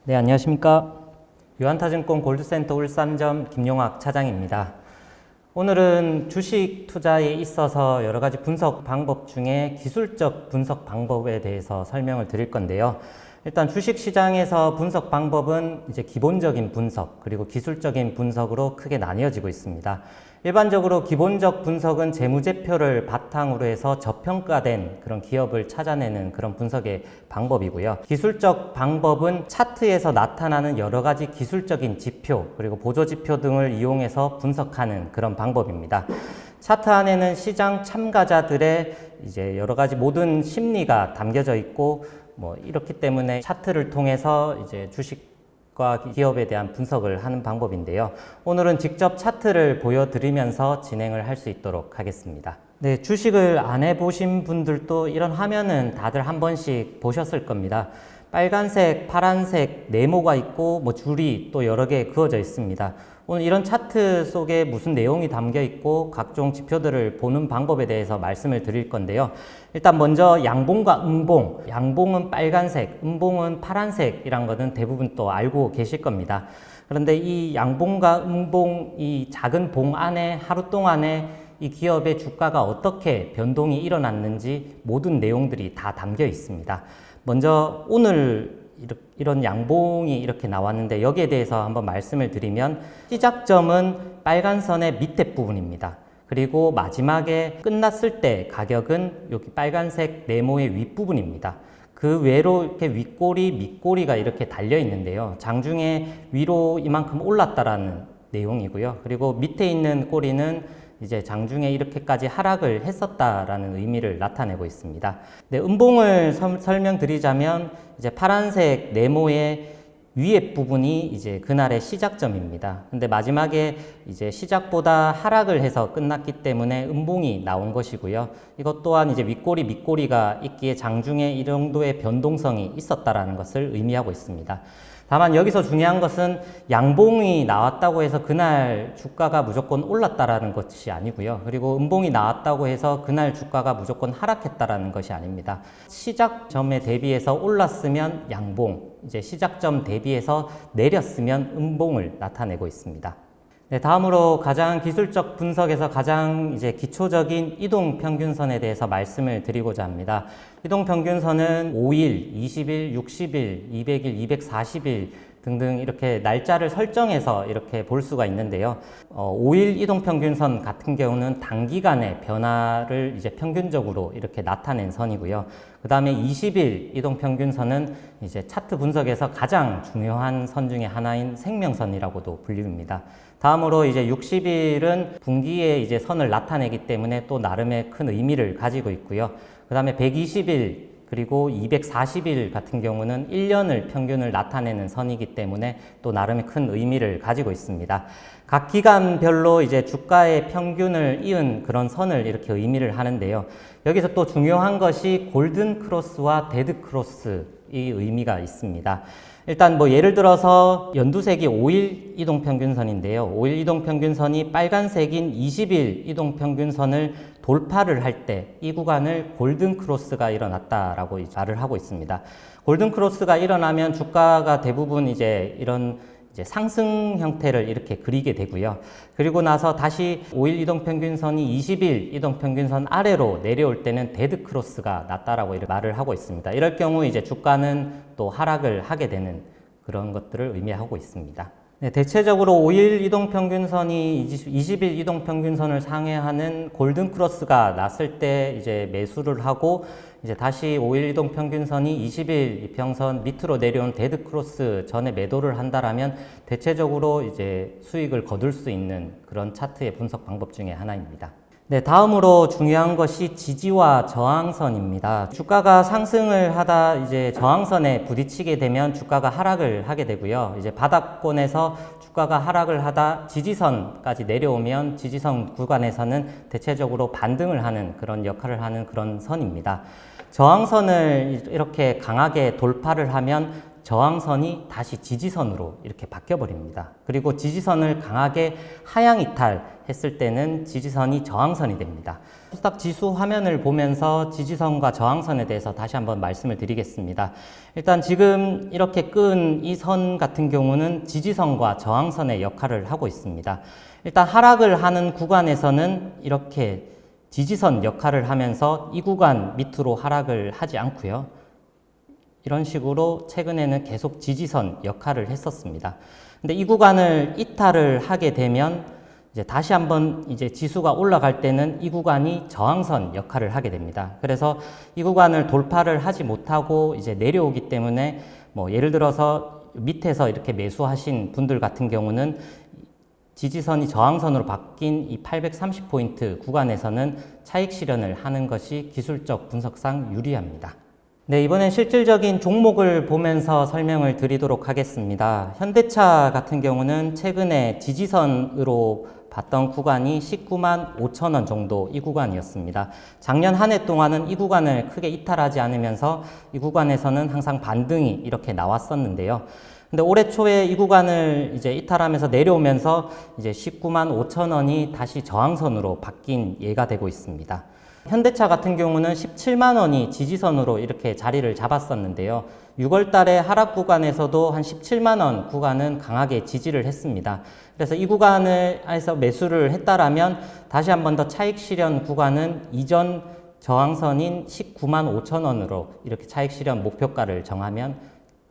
네, 안녕하십니까. 유한타증권 골드센터 울산점 김용학 차장입니다. 오늘은 주식 투자에 있어서 여러 가지 분석 방법 중에 기술적 분석 방법에 대해서 설명을 드릴 건데요. 일단 주식 시장에서 분석 방법은 이제 기본적인 분석 그리고 기술적인 분석으로 크게 나뉘어지고 있습니다. 일반적으로 기본적 분석은 재무제표를 바탕으로 해서 저평가된 그런 기업을 찾아내는 그런 분석의 방법이고요. 기술적 방법은 차트에서 나타나는 여러 가지 기술적인 지표 그리고 보조지표 등을 이용해서 분석하는 그런 방법입니다. 차트 안에는 시장 참가자들의 이제 여러 가지 모든 심리가 담겨져 있고 이렇기 때문에 차트를 통해서 이제 주식과 기업에 대한 분석을 하는 방법인데요. 오늘은 직접 차트를 보여드리면서 진행을 할 수 있도록 하겠습니다. 네, 주식을 안 해보신 분들도 이런 화면은 다들 한 번씩 보셨을 겁니다. 빨간색, 파란색 네모가 있고 줄이 또 여러 개 그어져 있습니다. 오늘 이런 차트 속에 무슨 내용이 담겨 있고 각종 지표들을 보는 방법에 대해서 말씀을 드릴 건데요. 일단 먼저 양봉과 음봉, 양봉은 빨간색, 음봉은 파란색이란 것은 대부분 또 알고 계실 겁니다. 그런데 이 양봉과 음봉, 이 작은 봉 안에 하루 동안에 이 기업의 주가가 어떻게 변동이 일어났는지 모든 내용들이 다 담겨 있습니다. 먼저 오늘 이런 양봉이 이렇게 나왔는데 여기에 대해서 한번 말씀을 드리면 시작점은 빨간 선의 밑에 부분입니다. 그리고 마지막에 끝났을 때 가격은 여기 빨간색 네모의 윗부분입니다. 그 외로 이렇게 윗꼬리, 밑꼬리가 이렇게 달려 있는데요. 장중에 위로 이만큼 올랐다라는 내용이고요. 그리고 밑에 있는 꼬리는 이제 장중에 이렇게까지 하락을 했었다라는 의미를 나타내고 있습니다. 네, 음봉을 설명드리자면 이제 파란색 네모의 위에 부분이 이제 그날의 시작점입니다. 근데 마지막에 이제 시작보다 하락을 해서 끝났기 때문에 음봉이 나온 것이고요. 이것 또한 이제 윗꼬리, 밑꼬리가 있기에 장중에 이 정도의 변동성이 있었다라는 것을 의미하고 있습니다. 다만 여기서 중요한 것은 양봉이 나왔다고 해서 그날 주가가 무조건 올랐다라는 것이 아니고요. 그리고 음봉이 나왔다고 해서 그날 주가가 무조건 하락했다라는 것이 아닙니다. 시작점에 대비해서 올랐으면 양봉, 이제 시작점 대비해서 내렸으면 음봉을 나타내고 있습니다. 네, 다음으로 가장 기술적 분석에서 가장 이제 기초적인 이동평균선에 대해서 말씀을 드리고자 합니다. 이동평균선은 5일, 20일, 60일, 200일, 240일 등등 이렇게 날짜를 설정해서 이렇게 볼 수가 있는데요. 5일 이동평균선 같은 경우는 단기간의 변화를 이제 평균적으로 이렇게 나타낸 선이고요. 그 다음에 20일 이동평균선은 이제 차트 분석에서 가장 중요한 선 중에 하나인 생명선이라고도 불립니다. 다음으로 이제 60일은 분기에 이제 선을 나타내기 때문에 또 나름의 큰 의미를 가지고 있고요. 그 다음에 120일 그리고 240일 같은 경우는 1년을 평균을 나타내는 선이기 때문에 또 나름의 큰 의미를 가지고 있습니다. 각 기간별로 이제 주가의 평균을 이은 그런 선을 이렇게 의미를 하는데요. 여기서 또 중요한 것이 골든 크로스와 데드 크로스의 의미가 있습니다. 일단 예를 들어서 연두색이 5일 이동평균선인데요. 5일 이동평균선이 빨간색인 20일 이동평균선을 돌파를 할 때 이 구간을 골든 크로스가 일어났다라고 말을 하고 있습니다. 골든 크로스가 일어나면 주가가 대부분 이제 이런 상승 형태를 이렇게 그리게 되고요. 그리고 나서 다시 5일 이동평균선이 20일 이동평균선 아래로 내려올 때는 데드 크로스가 났다라고 이렇게 말을 하고 있습니다. 이럴 경우 이제 주가는 또 하락을 하게 되는 그런 것들을 의미하고 있습니다. 네, 대체적으로 5일 이동평균선이 20일 이동평균선을 상회하는 골든 크로스가 났을 때 이제 매수를 하고 이제 다시 5일 이동평균선이 20일 이평선 밑으로 내려온 데드 크로스 전에 매도를 한다라면 대체적으로 이제 수익을 거둘 수 있는 그런 차트의 분석 방법 중에 하나입니다. 네, 다음으로 중요한 것이 지지와 저항선입니다. 주가가 상승을 하다 이제 저항선에 부딪히게 되면 주가가 하락을 하게 되고요. 이제 바닥권에서 주가가 하락을 하다 지지선까지 내려오면 지지선 구간에서는 대체적으로 반등을 하는 그런 역할을 하는 그런 선입니다. 저항선을 이렇게 강하게 돌파를 하면 저항선이 다시 지지선으로 이렇게 바뀌어 버립니다. 그리고 지지선을 강하게 하향 이탈했을 때는 지지선이 저항선이 됩니다. 코스닥 지수 화면을 보면서 지지선과 저항선에 대해서 다시 한번 말씀을 드리겠습니다. 일단 지금 이렇게 끈 이 선 같은 경우는 지지선과 저항선의 역할을 하고 있습니다. 일단 하락을 하는 구간에서는 이렇게 지지선 역할을 하면서 이 구간 밑으로 하락을 하지 않고요. 이런 식으로 최근에는 계속 지지선 역할을 했었습니다. 근데 이 구간을 이탈을 하게 되면 이제 다시 한번 이제 지수가 올라갈 때는 이 구간이 저항선 역할을 하게 됩니다. 그래서 이 구간을 돌파를 하지 못하고 이제 내려오기 때문에 뭐 예를 들어서 밑에서 이렇게 매수하신 분들 같은 경우는 지지선이 저항선으로 바뀐 이 830포인트 구간에서는 차익 실현을 하는 것이 기술적 분석상 유리합니다. 네, 이번엔 실질적인 종목을 보면서 설명을 드리도록 하겠습니다. 현대차 같은 경우는 최근에 지지선으로 봤던 구간이 19만 5천 원 정도 이 구간이었습니다. 작년 한 해 동안은 이 구간을 크게 이탈하지 않으면서 이 구간에서는 항상 반등이 이렇게 나왔었는데요. 근데 올해 초에 이 구간을 이제 이탈하면서 내려오면서 이제 19만 5천 원이 다시 저항선으로 바뀐 예가 되고 있습니다. 현대차 같은 경우는 17만 원이 지지선으로 이렇게 자리를 잡았었는데요. 6월 달에 하락 구간에서도 한 17만 원 구간은 강하게 지지를 했습니다. 그래서 이 구간에서 매수를 했다라면 다시 한 번 더 차익 실현 구간은 이전 저항선인 19만 5천 원으로 이렇게 차익 실현 목표가를 정하면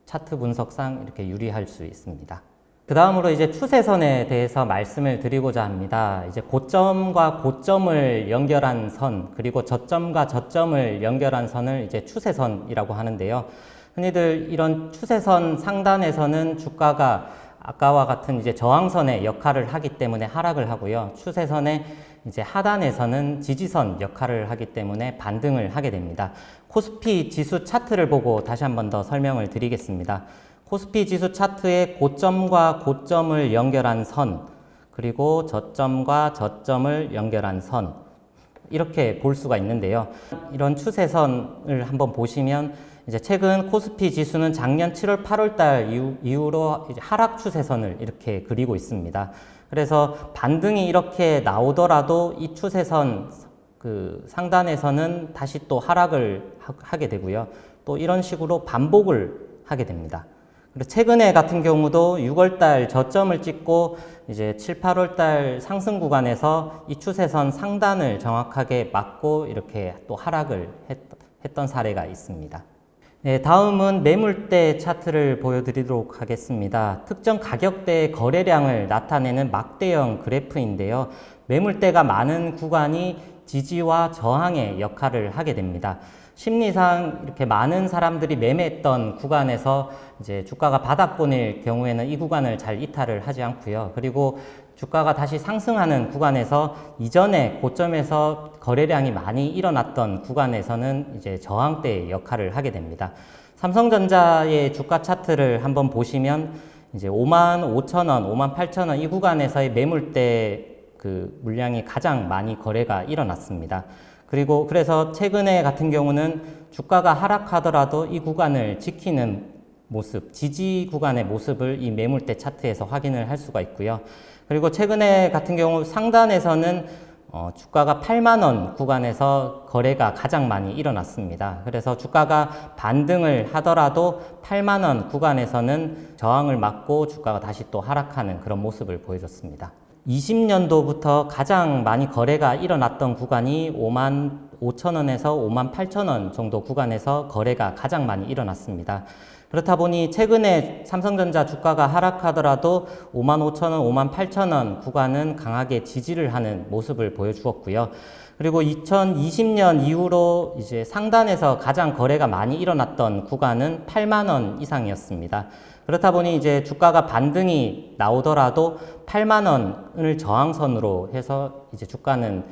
차트 분석상 이렇게 유리할 수 있습니다. 그 다음으로 이제 추세선에 대해서 말씀을 드리고자 합니다. 이제 고점과 고점을 연결한 선, 그리고 저점과 저점을 연결한 선을 이제 추세선이라고 하는데요. 흔히들 이런 추세선 상단에서는 주가가 아까와 같은 이제 저항선의 역할을 하기 때문에 하락을 하고요. 추세선의 이제 하단에서는 지지선 역할을 하기 때문에 반등을 하게 됩니다. 코스피 지수 차트를 보고 다시 한 번 더 설명을 드리겠습니다. 코스피 지수 차트의 고점과 고점을 연결한 선, 그리고 저점과 저점을 연결한 선, 이렇게 볼 수가 있는데요. 이런 추세선을 한번 보시면 이제 최근 코스피 지수는 작년 7월, 8월 달 이후로 이제 하락 추세선을 이렇게 그리고 있습니다. 그래서 반등이 이렇게 나오더라도 이 추세선 그 상단에서는 다시 또 하락을 하게 되고요. 또 이런 식으로 반복을 하게 됩니다. 그리고 최근에 같은 경우도 6월 달 저점을 찍고 이제 7, 8월 달 상승 구간에서 이 추세선 상단을 정확하게 맞고 이렇게 또 하락을 했던 사례가 있습니다. 네, 다음은 매물대 차트를 보여드리도록 하겠습니다. 특정 가격대의 거래량을 나타내는 막대형 그래프인데요. 매물대가 많은 구간이 지지와 저항의 역할을 하게 됩니다. 심리상 이렇게 많은 사람들이 매매했던 구간에서 이제 주가가 바닥권일 경우에는 이 구간을 잘 이탈을 하지 않고요. 그리고 주가가 다시 상승하는 구간에서 이전에 고점에서 거래량이 많이 일어났던 구간에서는 이제 저항대의 역할을 하게 됩니다. 삼성전자의 주가 차트를 한번 보시면 이제 5만 5천 원, 5만 8천 원 이 구간에서의 매물대 그 물량이 가장 많이 거래가 일어났습니다. 그리고 그래서 최근에 같은 경우는 주가가 하락하더라도 이 구간을 지키는 모습, 지지 구간의 모습을 이 매물대 차트에서 확인을 할 수가 있고요. 그리고 최근에 같은 경우 상단에서는 주가가 8만 원 구간에서 거래가 가장 많이 일어났습니다. 그래서 주가가 반등을 하더라도 8만 원 구간에서는 저항을 맞고 주가가 다시 또 하락하는 그런 모습을 보여줬습니다. 20년도부터 가장 많이 거래가 일어났던 구간이 5만 5천 원에서 5만 8천 원 정도 구간에서 거래가 가장 많이 일어났습니다. 그렇다 보니 최근에 삼성전자 주가가 하락하더라도 5만 5천 원, 5만 8천 원 구간은 강하게 지지를 하는 모습을 보여주었고요. 그리고 2020년 이후로 이제 상단에서 가장 거래가 많이 일어났던 구간은 8만 원 이상이었습니다. 그렇다 보니 이제 주가가 반등이 나오더라도 8만 원을 저항선으로 해서 이제 주가는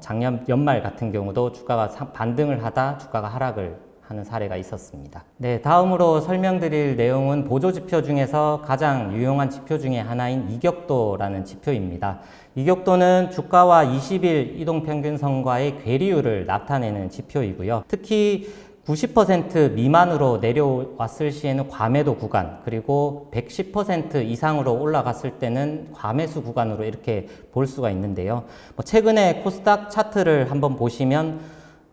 작년 연말 같은 경우도 주가가 반등을 하다 주가가 하락을 하는 사례가 있었습니다. 네, 다음으로 설명드릴 내용은 보조지표 중에서 가장 유용한 지표 중에 하나인 이격도라는 지표입니다. 이격도는 주가와 20일 이동평균선과의 괴리율을 나타내는 지표이고요. 특히 90% 미만으로 내려왔을 시에는 과매도 구간, 그리고 110% 이상으로 올라갔을 때는 과매수 구간으로 이렇게 볼 수가 있는데요. 최근에 코스닥 차트를 한번 보시면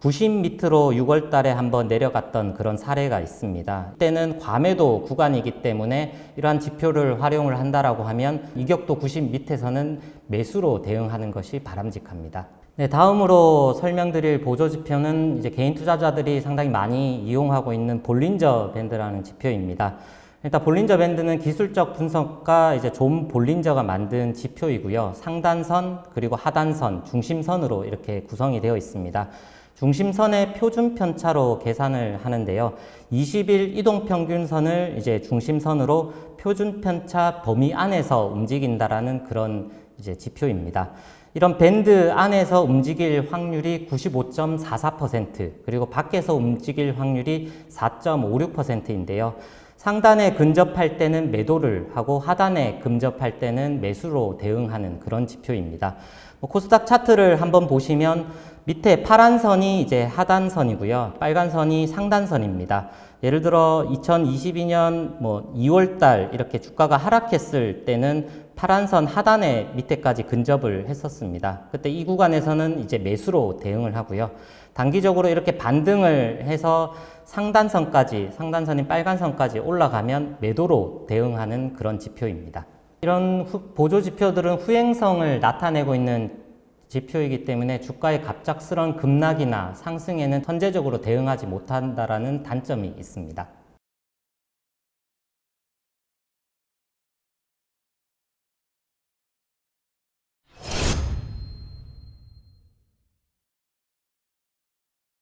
90 밑으로 6월 달에 한번 내려갔던 그런 사례가 있습니다. 이때는 과매도 구간이기 때문에 이러한 지표를 활용을 한다라고 하면 이격도 90 밑에서는 매수로 대응하는 것이 바람직합니다. 네, 다음으로 설명드릴 보조 지표는 이제 개인 투자자들이 상당히 많이 이용하고 있는 볼린저 밴드라는 지표입니다. 일단 볼린저 밴드는 기술적 분석가 이제 존 볼린저가 만든 지표이고요. 상단선 그리고 하단선, 중심선으로 이렇게 구성이 되어 있습니다. 중심선의 표준 편차로 계산을 하는데요. 20일 이동 평균선을 이제 중심선으로 표준 편차 범위 안에서 움직인다라는 그런 이제 지표입니다. 이런 밴드 안에서 움직일 확률이 95.44%, 그리고 밖에서 움직일 확률이 4.56%인데요. 상단에 근접할 때는 매도를 하고 하단에 근접할 때는 매수로 대응하는 그런 지표입니다. 코스닥 차트를 한번 보시면 밑에 파란 선이 이제 하단선이고요. 빨간 선이 상단선입니다. 예를 들어 2022년 2월 달 이렇게 주가가 하락했을 때는 파란 선 하단에 밑에까지 근접을 했었습니다. 그때 이 구간에서는 이제 매수로 대응을 하고요. 단기적으로 이렇게 반등을 해서 상단선까지, 상단선인 빨간 선까지 올라가면 매도로 대응하는 그런 지표입니다. 이런 보조 지표들은 후행성을 나타내고 있는 지표이기 때문에 주가의 갑작스러운 급락이나 상승에는 선제적으로 대응하지 못한다라는 단점이 있습니다.